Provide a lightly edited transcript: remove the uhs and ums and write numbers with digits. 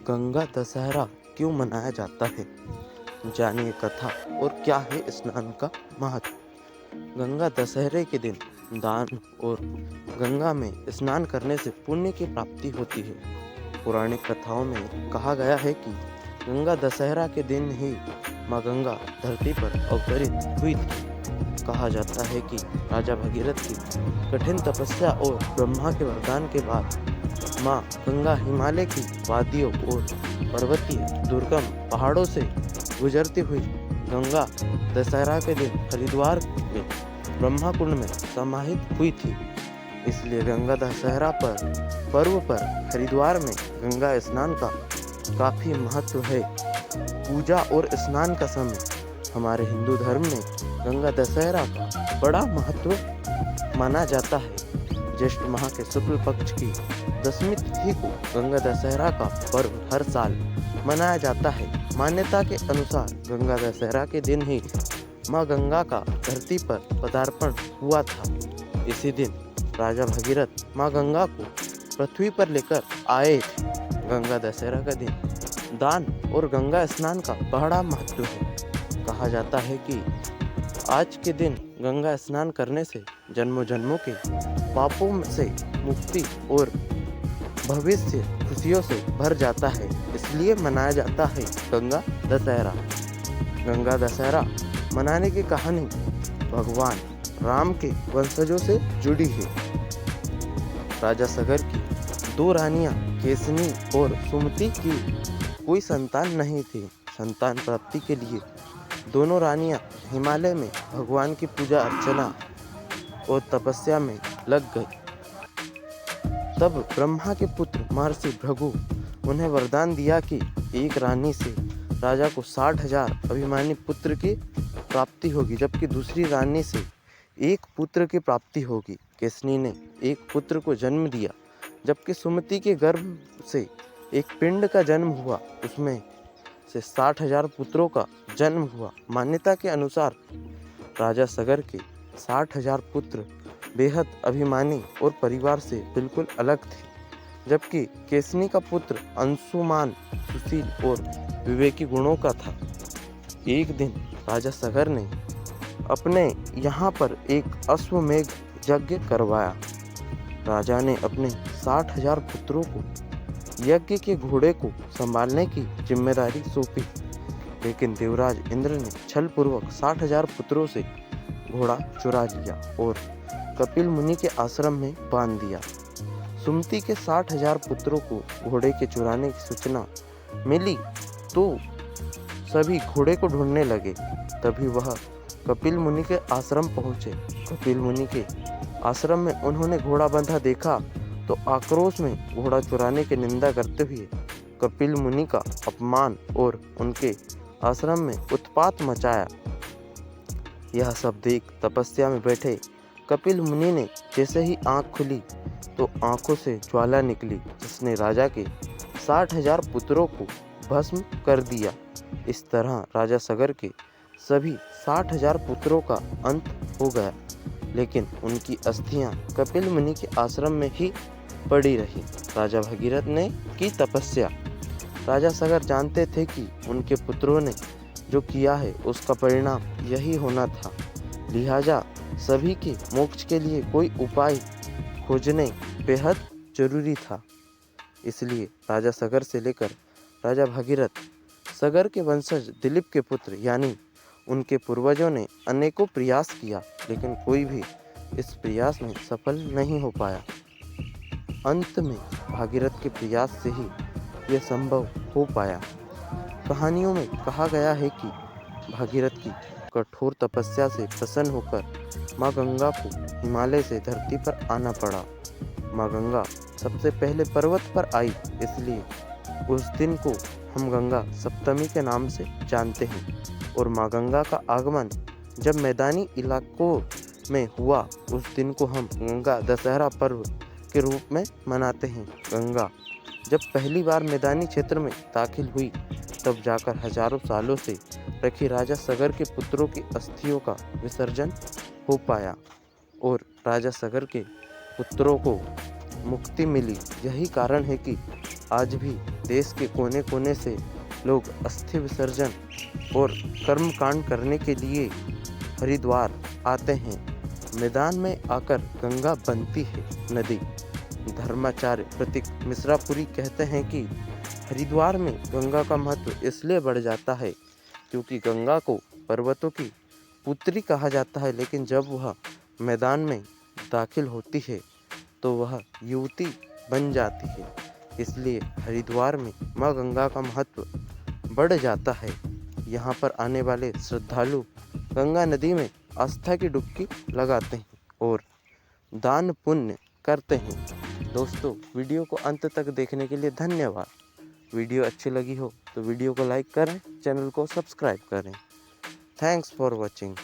गंगा दशहरा क्यों मनाया जाता है? जानिए कथा और क्या है स्नान का महत्व। गंगा दशहरे के दिन दान और गंगा में स्नान करने से पुण्य की प्राप्ति होती है। पौराणिक कथाओं में कहा गया है कि गंगा दशहरा के दिन ही माँ गंगा धरती पर अवतरित हुई थी। कहा जाता है कि राजा भगीरथ की कठिन तपस्या और ब्रह्मा के वरदान के बाद माँ गंगा हिमालय की वादियों और पर्वतीय दुर्गम पहाड़ों से गुजरती हुई गंगा दशहरा के दिन हरिद्वार में ब्रह्मा कुंड में समाहित हुई थी। इसलिए गंगा दशहरा पर्व पर हरिद्वार में गंगा स्नान का काफी महत्व है। पूजा और स्नान का समय हमारे हिंदू धर्म में गंगा दशहरा का बड़ा महत्व माना जाता है। ज्येष्ठ माह के शुक्ल पक्ष की 10वीं तिथि को गंगा दशहरा का पर्व हर साल मनाया जाता है। मान्यता के अनुसार गंगा दशहरा के दिन ही माँ गंगा का धरती पर पदार्पण हुआ था। इसी दिन राजा भगीरथ माँ गंगा को पृथ्वी पर लेकर आए थे। गंगा दशहरा का दिन दान और गंगा स्नान का बड़ा महत्व है। कहा जाता है कि आज के दिन गंगा स्नान करने से जन्मों जन्मों के पापों से मुक्ति और भविष्य खुशियों से भर जाता है। इसलिए मनाया जाता है गंगा दशहरा। गंगा दशहरा मनाने की कहानी भगवान राम के वंशजों से जुड़ी है। राजा सगर की 2 रानियां केसनी और सुमति की कोई संतान नहीं थी। संतान प्राप्ति के लिए दोनों रानियां हिमालय में भगवान की पूजा अर्चना और तपस्या में लग गई। तब ब्रह्मा के पुत्र महर्षि भृगु उन्हें वरदान दिया कि एक रानी से राजा को 60,000 अभिमानी पुत्र की प्राप्ति होगी, जबकि दूसरी रानी से एक पुत्र की प्राप्ति होगी। केसनी ने एक पुत्र को जन्म दिया, जबकि सुमति के गर्भ से एक पिंड का जन्म हुआ, उसमें से 60,000 पुत्रों का जन्म हुआ। मान्यता के अनुसार राजा सगर के 60,000 पुत्र बेहद अभिमानी और परिवार से बिल्कुल अलग थे, जबकि केसनी का पुत्र अंशुमान सुशील और विवेकी गुणों का था। एक दिन राजा सगर ने अपने यहाँ पर एक अश्वमेघ यज्ञ करवाया। राजा ने अपने 60,000 पुत्रों को यज्ञ के घोड़े को संभालने की जिम्मेदारी सौंपी, लेकिन देवराज इंद्र ने छलपूर्वक 60,000 पुत्रों से घोड़ा चुरा लिया और कपिल मुनि के आश्रम में बांध दिया। सुमति के 60,000 पुत्रों को घोड़े के चुराने की सूचना मिली तो सभी घोड़े को ढूंढने लगे। तभी वह कपिल मुनि के आश्रम पहुंचे। कपिल मुनि के आश्रम में उन्होंने घोड़ा बंधा देखा तो आक्रोश में घोड़ा चुराने की निंदा करते हुए कपिल मुनि का अपमान और उनके आश्रम में उत्पात मचाया। यह सब देख तपस्या में बैठे कपिल मुनि ने जैसे ही आंख खुली तो आंखों से ज्वाला निकली, जिसने राजा के 60,000 पुत्रों को भस्म कर दिया। इस तरह राजा सगर के सभी 60,000 पुत्रों का अंत हो गया, लेकिन उनकी अस्थियां कपिल मुनि के आश्रम में ही पड़ी रही। राजा भगीरथ ने की तपस्या। राजा सगर जानते थे कि उनके पुत्रों ने जो किया है उसका परिणाम यही होना था, लिहाजा सभी के मोक्ष के लिए कोई उपाय खोजने बेहद जरूरी था। इसलिए राजा सगर से लेकर राजा भगीरथ सगर के वंशज दिलीप के पुत्र यानी उनके पूर्वजों ने अनेकों प्रयास किया, लेकिन कोई भी इस प्रयास में सफल नहीं हो पाया। अंत में भागीरथ के प्रयास से ही यह संभव हो पाया। कहानियों में कहा गया है कि भागीरथ की कठोर तपस्या से प्रसन्न होकर माँ गंगा को हिमालय से धरती पर आना पड़ा। माँ गंगा सबसे पहले पर्वत पर आई, इसलिए उस दिन को हम गंगा सप्तमी के नाम से जानते हैं। और माँ गंगा का आगमन जब मैदानी इलाकों में हुआ, उस दिन को हम गंगा दशहरा पर्व के रूप में मनाते हैं। गंगा जब पहली बार मैदानी क्षेत्र में दाखिल हुई, तब जाकर हजारों सालों से रखी राजा सगर के पुत्रों की अस्थियों का विसर्जन हो पाया और राजा सगर के पुत्रों को मुक्ति मिली। यही कारण है कि आज भी देश के कोने कोने से लोग अस्थि विसर्जन और कर्मकांड करने के लिए हरिद्वार आते हैं। मैदान में आकर गंगा बनती है नदी। धर्माचार्य प्रतीक मिश्रापुरी कहते हैं कि हरिद्वार में गंगा का महत्व इसलिए बढ़ जाता है क्योंकि गंगा को पर्वतों की पुत्री कहा जाता है, लेकिन जब वह मैदान में दाखिल होती है तो वह युवती बन जाती है। इसलिए हरिद्वार में माँ गंगा का महत्व बढ़ जाता है। यहाँ पर आने वाले श्रद्धालु गंगा नदी में आस्था की डुबकी लगाते हैं और दान पुण्य करते हैं। दोस्तों, वीडियो को अंत तक देखने के लिए धन्यवाद। वीडियो अच्छी लगी हो तो वीडियो को लाइक करें, चैनल को सब्सक्राइब करें। Thanks for watching.